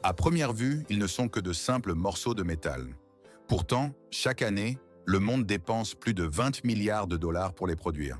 À première vue, ils ne sont que de simples morceaux de métal. Pourtant, chaque année, le monde dépense plus de 20 milliards de dollars pour les produire.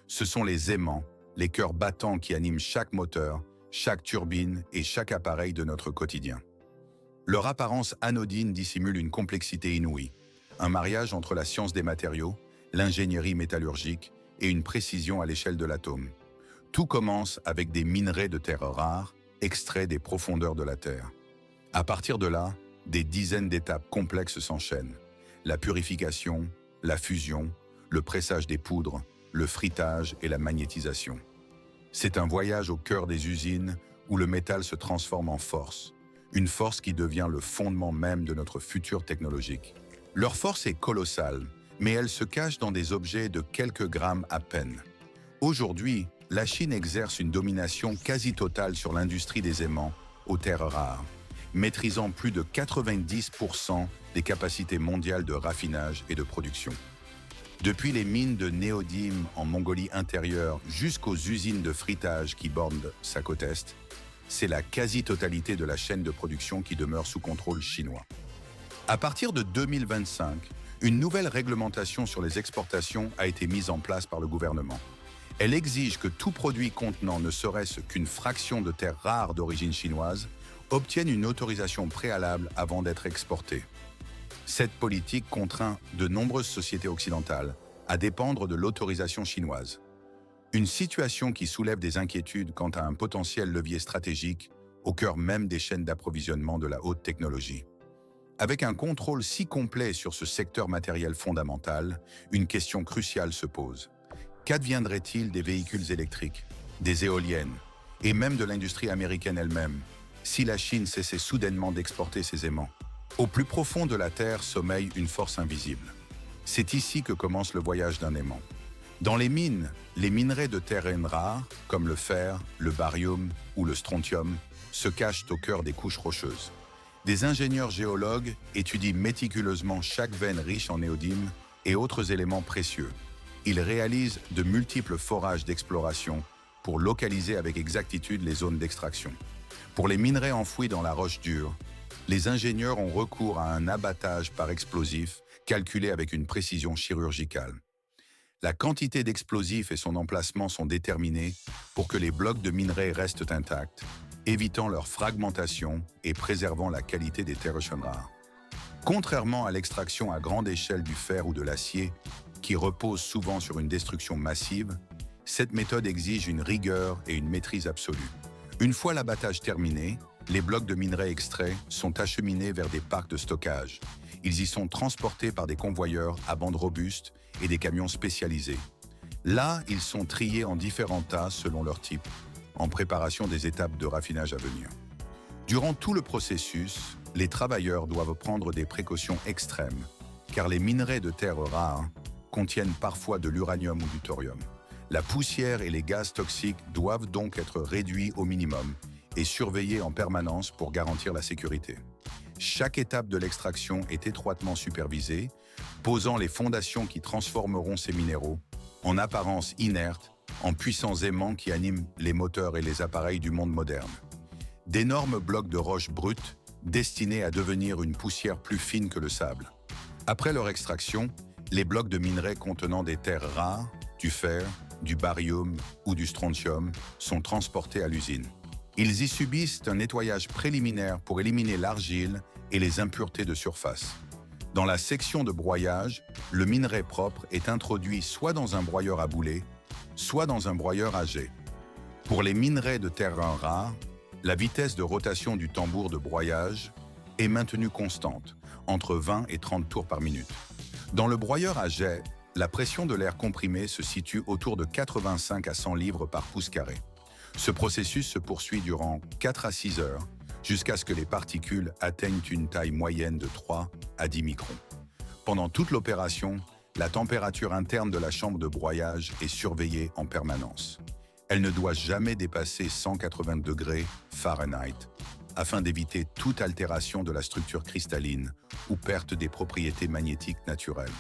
Ce sont les aimants, les cœurs battants qui animent chaque moteur, chaque turbine et chaque appareil de notre quotidien. Leur apparence anodine dissimule une complexité inouïe, un mariage entre la science des matériaux, l'ingénierie métallurgique et une précision à l'échelle de l'atome. Tout commence avec des minerais de terres rares, extraits des profondeurs de la Terre. À partir de là, des dizaines d'étapes complexes s'enchaînent. La purification, la fusion, le pressage des poudres, le frittage et la magnétisation. C'est un voyage au cœur des usines où le métal se transforme en force, une force qui devient le fondement même de notre futur technologique. Leur force est colossale, mais elle se cache dans des objets de quelques grammes à peine. Aujourd'hui, la Chine exerce une domination quasi totale sur l'industrie des aimants aux terres rares, maîtrisant plus de 90% des capacités mondiales de raffinage et de production. Depuis les mines de néodyme en Mongolie intérieure jusqu'aux usines de frittage qui bordent sa côte est, c'est la quasi-totalité de la chaîne de production qui demeure sous contrôle chinois. À partir de 2025, une nouvelle réglementation sur les exportations a été mise en place par le gouvernement. Elle exige que tout produit contenant ne serait-ce qu'une fraction de terres rares d'origine chinoise obtienne une autorisation préalable avant d'être exporté. Cette politique contraint de nombreuses sociétés occidentales à dépendre de l'autorisation chinoise. Une situation qui soulève des inquiétudes quant à un potentiel levier stratégique au cœur même des chaînes d'approvisionnement de la haute technologie. Avec un contrôle si complet sur ce secteur matériel fondamental, une question cruciale se pose. Qu'adviendrait-il des véhicules électriques, des éoliennes et même de l'industrie américaine elle-même si la Chine cessait soudainement d'exporter ses aimants? Au plus profond de la Terre sommeille une force invisible. C'est ici que commence le voyage d'un aimant. Dans les mines, les minerais de terrains rares, comme le fer, le barium ou le strontium, se cachent au cœur des couches rocheuses. Des ingénieurs géologues étudient méticuleusement chaque veine riche en néodyme et autres éléments précieux. Ils réalisent de multiples forages d'exploration pour localiser avec exactitude les zones d'extraction. Pour les minerais enfouis dans la roche dure, les ingénieurs ont recours à un abattage par explosif calculé avec une précision chirurgicale. La quantité d'explosifs et son emplacement sont déterminés pour que les blocs de minerais restent intacts, évitant leur fragmentation et préservant la qualité des terres rares. Contrairement à l'extraction à grande échelle du fer ou de l'acier, qui repose souvent sur une destruction massive, cette méthode exige une rigueur et une maîtrise absolue. Une fois l'abattage terminé, les blocs de minerais extraits sont acheminés vers des parcs de stockage. Ils y sont transportés par des convoyeurs à bandes robustes et des camions spécialisés. Là, ils sont triés en différents tas selon leur type, en préparation des étapes de raffinage à venir. Durant tout le processus, les travailleurs doivent prendre des précautions extrêmes, car les minerais de terres rares contiennent parfois de l'uranium ou du thorium. La poussière et les gaz toxiques doivent donc être réduits au minimum et surveillés en permanence pour garantir la sécurité. Chaque étape de l'extraction est étroitement supervisée, posant les fondations qui transformeront ces minéraux, en apparence inertes, en puissants aimants qui animent les moteurs et les appareils du monde moderne. D'énormes blocs de roches brutes destinés à devenir une poussière plus fine que le sable. Après leur extraction, les blocs de minerais contenant des terres rares, du fer, du barium ou du strontium sont transportés à l'usine. Ils y subissent un nettoyage préliminaire pour éliminer l'argile et les impuretés de surface. Dans la section de broyage, le minerai propre est introduit soit dans un broyeur à boulet, soit dans un broyeur à jet. Pour les minerais de terrain rares, la vitesse de rotation du tambour de broyage est maintenue constante, entre 20 et 30 tours par minute. Dans le broyeur à jet, la pression de l'air comprimé se situe autour de 85 à 100 livres par pouce carré. Ce processus se poursuit durant 4 à 6 heures, jusqu'à ce que les particules atteignent une taille moyenne de 3 à 10 microns. Pendant toute l'opération, la température interne de la chambre de broyage est surveillée en permanence. Elle ne doit jamais dépasser 180 degrés Fahrenheit, afin d'éviter toute altération de la structure cristalline ou perte des propriétés magnétiques naturelles.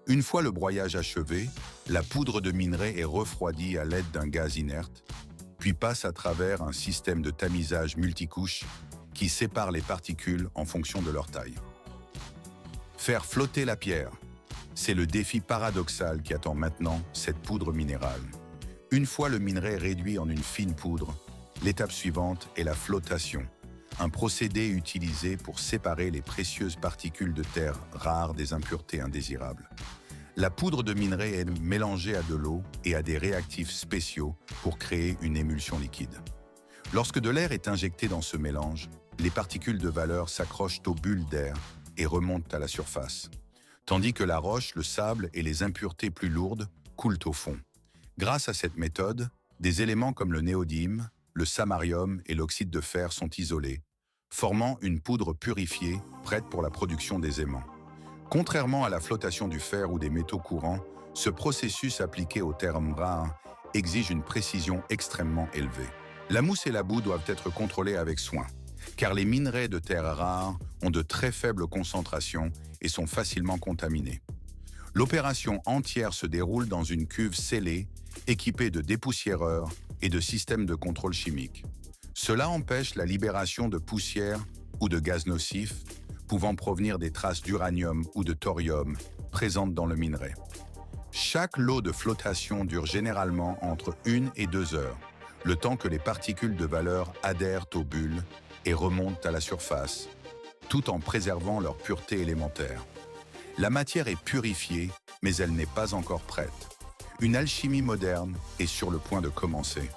Une fois le broyage achevé, la poudre de minerai est refroidie à l'aide d'un gaz inerte, puis passe à travers un système de tamisage multicouche qui sépare les particules en fonction de leur taille. Faire flotter la pierre, c'est le défi paradoxal qui attend maintenant cette poudre minérale. Une fois le minerai réduit en une fine poudre, l'étape suivante est la flottation, un procédé utilisé pour séparer les précieuses particules de terre rares des impuretés indésirables. La poudre de minerai est mélangée à de l'eau et à des réactifs spéciaux pour créer une émulsion liquide. Lorsque de l'air est injecté dans ce mélange, les particules de valeur s'accrochent aux bulles d'air et remontent à la surface, tandis que la roche, le sable et les impuretés plus lourdes coulent au fond. Grâce à cette méthode, des éléments comme le néodyme, le samarium et l'oxyde de fer sont isolés, formant une poudre purifiée prête pour la production des aimants. Contrairement à la flottation du fer ou des métaux courants, ce processus appliqué aux terres rares exige une précision extrêmement élevée. La mousse et la boue doivent être contrôlées avec soin, car les minerais de terres rares ont de très faibles concentrations et sont facilement contaminés. L'opération entière se déroule dans une cuve scellée, équipée de dépoussiéreurs et de systèmes de contrôle chimique. Cela empêche la libération de poussière ou de gaz nocifs, pouvant provenir des traces d'uranium ou de thorium présentes dans le minerai. Chaque lot de flottation dure généralement entre 1 et 2 heures, le temps que les particules de valeur adhèrent aux bulles et remontent à la surface, tout en préservant leur pureté élémentaire. La matière est purifiée, mais elle n'est pas encore prête. Une alchimie moderne est sur le point de commencer.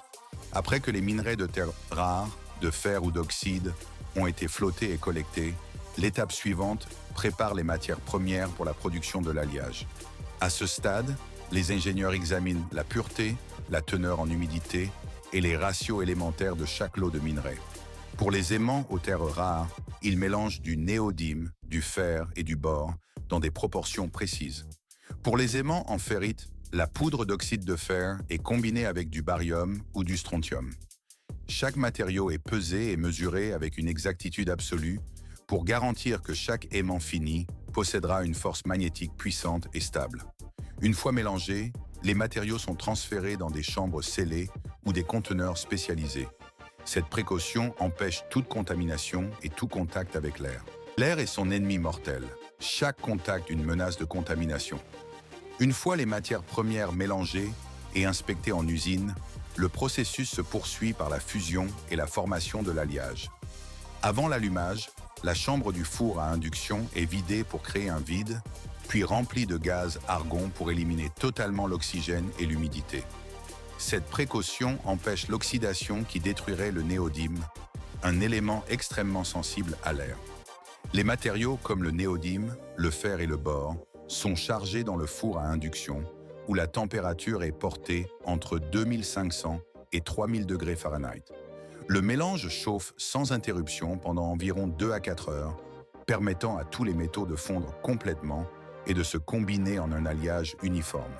Après que les minerais de terre rares, de fer ou d'oxyde, ont été flottés et collectés, l'étape suivante prépare les matières premières pour la production de l'alliage. À ce stade, les ingénieurs examinent la pureté, la teneur en humidité et les ratios élémentaires de chaque lot de minerais. Pour les aimants aux terres rares, ils mélangent du néodyme, du fer et du bore dans des proportions précises. Pour les aimants en ferrite, la poudre d'oxyde de fer est combinée avec du barium ou du strontium. Chaque matériau est pesé et mesuré avec une exactitude absolue pour garantir que chaque aimant fini possédera une force magnétique puissante et stable. Une fois mélangés, les matériaux sont transférés dans des chambres scellées ou des conteneurs spécialisés. Cette précaution empêche toute contamination et tout contact avec l'air. L'air est son ennemi mortel. Chaque contact une menace de contamination. Une fois les matières premières mélangées et inspectées en usine, le processus se poursuit par la fusion et la formation de l'alliage. Avant l'allumage, la chambre du four à induction est vidée pour créer un vide, puis remplie de gaz argon pour éliminer totalement l'oxygène et l'humidité. Cette précaution empêche l'oxydation qui détruirait le néodyme, un élément extrêmement sensible à l'air. Les matériaux comme le néodyme, le fer et le bore sont chargés dans le four à induction où la température est portée entre 2500 et 3000 degrés Fahrenheit. Le mélange chauffe sans interruption pendant environ 2 à 4 heures, permettant à tous les métaux de fondre complètement et de se combiner en un alliage uniforme.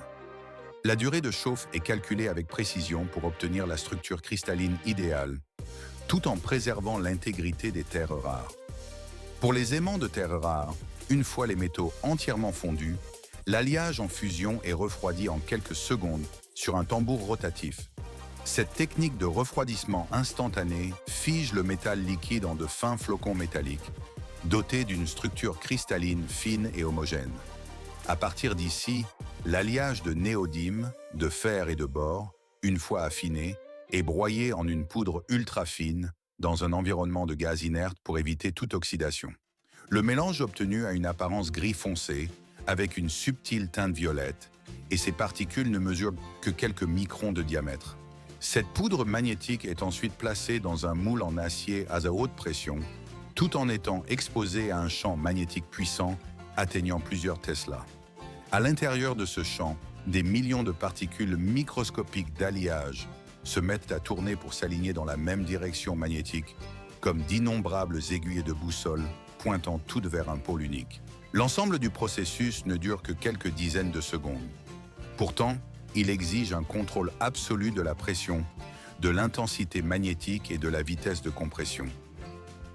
La durée de chauffe est calculée avec précision pour obtenir la structure cristalline idéale, tout en préservant l'intégrité des terres rares. Pour les aimants de terres rares, une fois les métaux entièrement fondus, l'alliage en fusion est refroidi en quelques secondes sur un tambour rotatif. Cette technique de refroidissement instantané fige le métal liquide en de fins flocons métalliques, dotés d'une structure cristalline fine et homogène. À partir d'ici, l'alliage de néodyme, de fer et de bore, une fois affiné, est broyé en une poudre ultra fine dans un environnement de gaz inerte pour éviter toute oxydation. Le mélange obtenu a une apparence gris foncé, avec une subtile teinte violette, et ses particules ne mesurent que quelques microns de diamètre. Cette poudre magnétique est ensuite placée dans un moule en acier à haute pression, tout en étant exposée à un champ magnétique puissant atteignant plusieurs Tesla. À l'intérieur de ce champ, des millions de particules microscopiques d'alliage se mettent à tourner pour s'aligner dans la même direction magnétique, comme d'innombrables aiguilles de boussole pointant toutes vers un pôle unique. L'ensemble du processus ne dure que quelques dizaines de secondes. Pourtant, il exige un contrôle absolu de la pression, de l'intensité magnétique et de la vitesse de compression.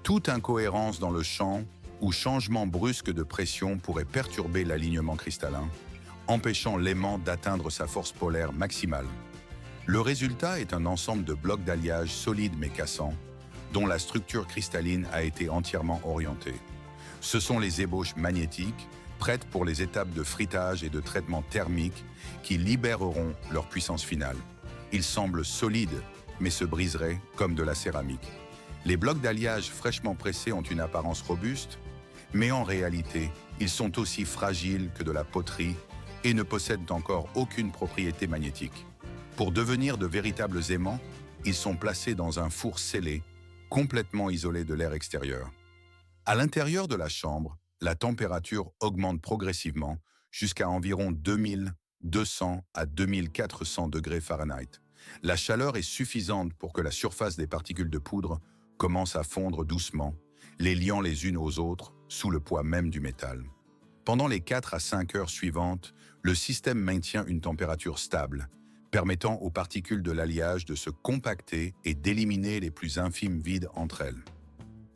Toute incohérence dans le champ ou changement brusque de pression pourrait perturber l'alignement cristallin, empêchant l'aimant d'atteindre sa force polaire maximale. Le résultat est un ensemble de blocs d'alliage solides mais cassants, dont la structure cristalline a été entièrement orientée. Ce sont les ébauches magnétiques, prêtes pour les étapes de frittage et de traitement thermique qui libéreront leur puissance finale. Ils semblent solides, mais se briseraient comme de la céramique. Les blocs d'alliage fraîchement pressés ont une apparence robuste, mais en réalité, ils sont aussi fragiles que de la poterie et ne possèdent encore aucune propriété magnétique. Pour devenir de véritables aimants, ils sont placés dans un four scellé, complètement isolé de l'air extérieur. À l'intérieur de la chambre, la température augmente progressivement jusqu'à environ 2200 à 2400 degrés Fahrenheit. La chaleur est suffisante pour que la surface des particules de poudre commence à fondre doucement, les liant les unes aux autres sous le poids même du métal. Pendant les 4 à 5 heures suivantes, le système maintient une température stable, permettant aux particules de l'alliage de se compacter et d'éliminer les plus infimes vides entre elles.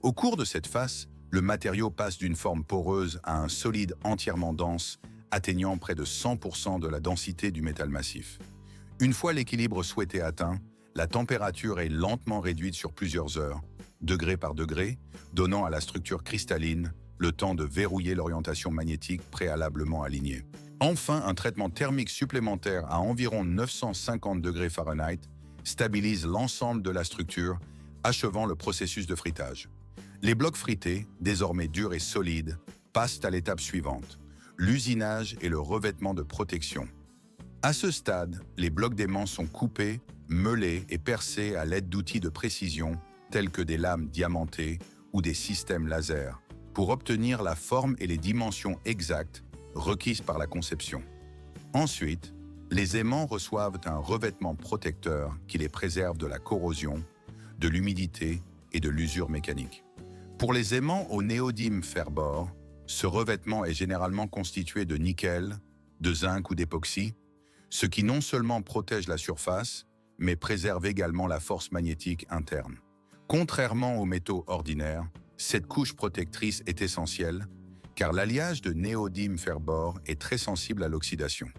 Au cours de cette phase, le matériau passe d'une forme poreuse à un solide entièrement dense, atteignant près de 100% de la densité du métal massif. Une fois l'équilibre souhaité atteint, la température est lentement réduite sur plusieurs heures, degré par degré, donnant à la structure cristalline le temps de verrouiller l'orientation magnétique préalablement alignée. Enfin, un traitement thermique supplémentaire à environ 950 degrés Fahrenheit stabilise l'ensemble de la structure, achevant le processus de frittage. Les blocs frités, désormais durs et solides, passent à l'étape suivante, l'usinage et le revêtement de protection. À ce stade, les blocs d'aimant sont coupés, meulés et percés à l'aide d'outils de précision tels que des lames diamantées ou des systèmes laser, pour obtenir la forme et les dimensions exactes requises par la conception. Ensuite, les aimants reçoivent un revêtement protecteur qui les préserve de la corrosion, de l'humidité et de l'usure mécanique. Pour les aimants au néodyme fer-bore, ce revêtement est généralement constitué de nickel, de zinc ou d'époxy, ce qui non seulement protège la surface, mais préserve également la force magnétique interne. Contrairement aux métaux ordinaires, cette couche protectrice est essentielle, car l'alliage de néodyme fer-bore est très sensible à l'oxydation.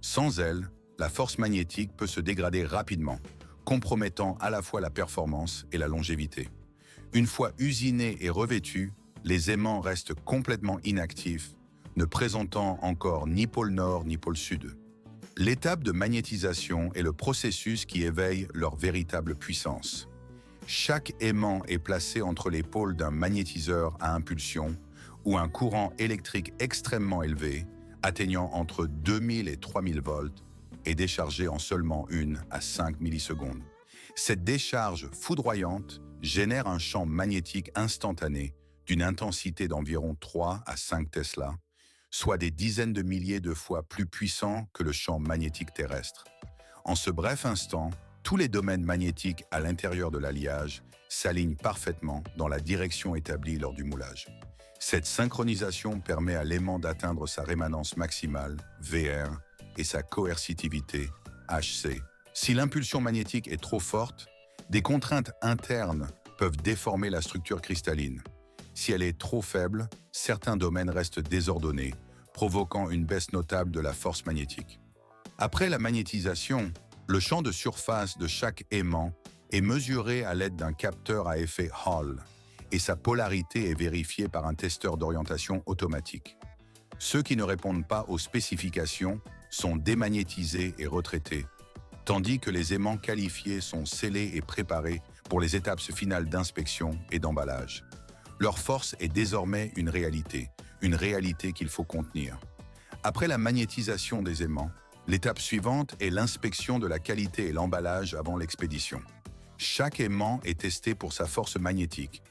Sans elle, la force magnétique peut se dégrader rapidement, compromettant à la fois la performance et la longévité. Une fois usinés et revêtus, les aimants restent complètement inactifs, ne présentant encore ni pôle nord ni pôle sud. L'étape de magnétisation est le processus qui éveille leur véritable puissance. Chaque aimant est placé entre les pôles d'un magnétiseur à impulsion ou un courant électrique extrêmement élevé, atteignant entre 2000 et 3000 volts, et déchargé en seulement 1 à 5 millisecondes. Cette décharge foudroyante génère un champ magnétique instantané d'une intensité d'environ 3 à 5 Tesla, soit des dizaines de milliers de fois plus puissant que le champ magnétique terrestre. En ce bref instant, tous les domaines magnétiques à l'intérieur de l'alliage s'alignent parfaitement dans la direction établie lors du moulage. Cette synchronisation permet à l'aimant d'atteindre sa rémanence maximale, VR, et sa coercitivité, HC. Si l'impulsion magnétique est trop forte, des contraintes internes peuvent déformer la structure cristalline. Si elle est trop faible, certains domaines restent désordonnés, provoquant une baisse notable de la force magnétique. Après la magnétisation, le champ de surface de chaque aimant est mesuré à l'aide d'un capteur à effet Hall et sa polarité est vérifiée par un testeur d'orientation automatique. Ceux qui ne répondent pas aux spécifications sont démagnétisés et retraités, tandis que les aimants qualifiés sont scellés et préparés pour les étapes finales d'inspection et d'emballage. Leur force est désormais une réalité qu'il faut contenir. Après la magnétisation des aimants, l'étape suivante est l'inspection de la qualité et l'emballage avant l'expédition. Chaque aimant est testé pour sa force magnétique,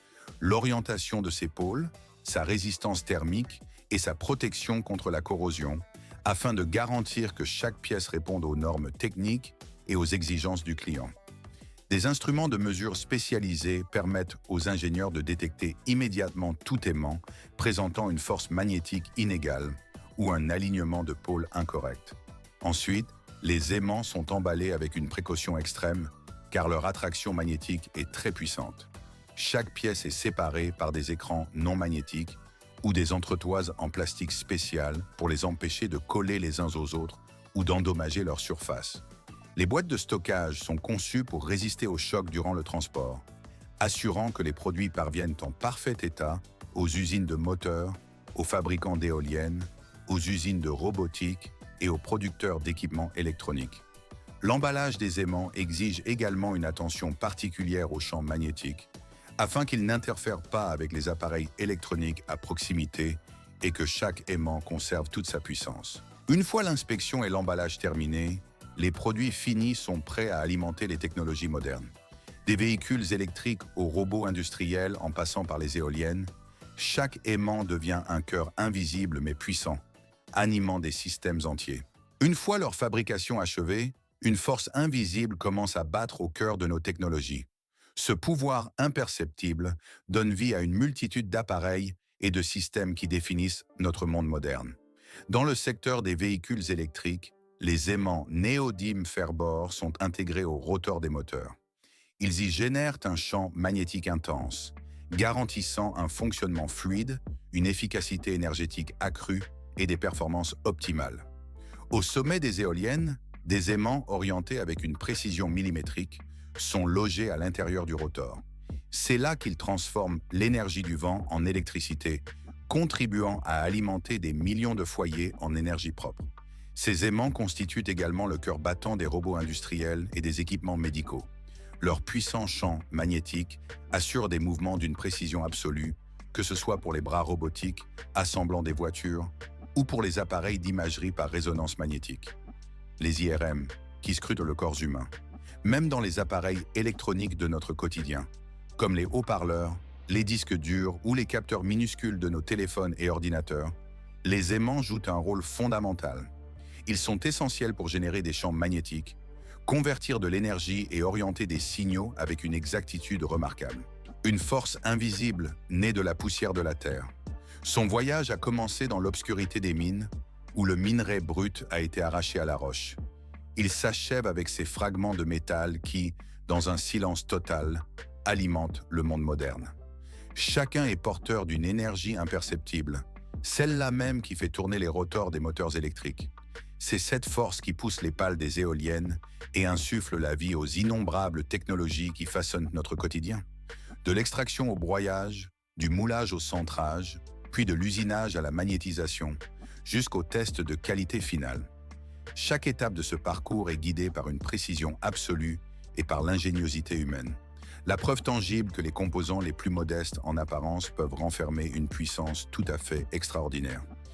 l'orientation de ses pôles, sa résistance thermique et sa protection contre la corrosion, afin de garantir que chaque pièce réponde aux normes techniques et aux exigences du client. Des instruments de mesure spécialisés permettent aux ingénieurs de détecter immédiatement tout aimant présentant une force magnétique inégale ou un alignement de pôles incorrect. Ensuite, les aimants sont emballés avec une précaution extrême car leur attraction magnétique est très puissante. Chaque pièce est séparée par des écrans non magnétiques ou des entretoises en plastique spécial pour les empêcher de coller les uns aux autres ou d'endommager leur surface. Les boîtes de stockage sont conçues pour résister au choc durant le transport. assurant que les produits parviennent en parfait état aux usines de moteurs, aux fabricants d'éoliennes, aux usines de robotique et aux producteurs d'équipements électroniques. L'emballage des aimants exige également une attention particulière aux champs magnétiques, afin qu'ils n'interfèrent pas avec les appareils électroniques à proximité et que chaque aimant conserve toute sa puissance. Une fois l'inspection et l'emballage terminés, les produits finis sont prêts à alimenter les technologies modernes. Des véhicules électriques aux robots industriels en passant par les éoliennes, chaque aimant devient un cœur invisible mais puissant, animant des systèmes entiers. Une fois leur fabrication achevée, une force invisible commence à battre au cœur de nos technologies. Ce pouvoir imperceptible donne vie à une multitude d'appareils et de systèmes qui définissent notre monde moderne. Dans le secteur des véhicules électriques, les aimants néodyme-fer-bore sont intégrés au rotor des moteurs. Ils y génèrent un champ magnétique intense, garantissant un fonctionnement fluide, une efficacité énergétique accrue et des performances optimales. Au sommet des éoliennes, des aimants orientés avec une précision millimétrique sont logés à l'intérieur du rotor. C'est là qu'ils transforment l'énergie du vent en électricité, contribuant à alimenter des millions de foyers en énergie propre. Ces aimants constituent également le cœur battant des robots industriels et des équipements médicaux. Leur puissant champ magnétique assure des mouvements d'une précision absolue, que ce soit pour les bras robotiques, assemblant des voitures, ou pour les appareils d'imagerie par résonance magnétique. Les IRM, qui scrutent le corps humain. Même dans les appareils électroniques de notre quotidien, comme les haut-parleurs, les disques durs ou les capteurs minuscules de nos téléphones et ordinateurs, les aimants jouent un rôle fondamental. Ils sont essentiels pour générer des champs magnétiques, convertir de l'énergie et orienter des signaux avec une exactitude remarquable. Une force invisible née de la poussière de la Terre. Son voyage a commencé dans l'obscurité des mines, où le minerai brut a été arraché à la roche. Il s'achève avec ces fragments de métal qui, dans un silence total, alimentent le monde moderne. Chacun est porteur d'une énergie imperceptible, celle-là même qui fait tourner les rotors des moteurs électriques. C'est cette force qui pousse les pales des éoliennes et insuffle la vie aux innombrables technologies qui façonnent notre quotidien. De l'extraction au broyage, du moulage au centrage, puis de l'usinage à la magnétisation, jusqu'au test de qualité finale. Chaque étape de ce parcours est guidée par une précision absolue et par l'ingéniosité humaine. La preuve tangible que les composants les plus modestes en apparence peuvent renfermer une puissance tout à fait extraordinaire.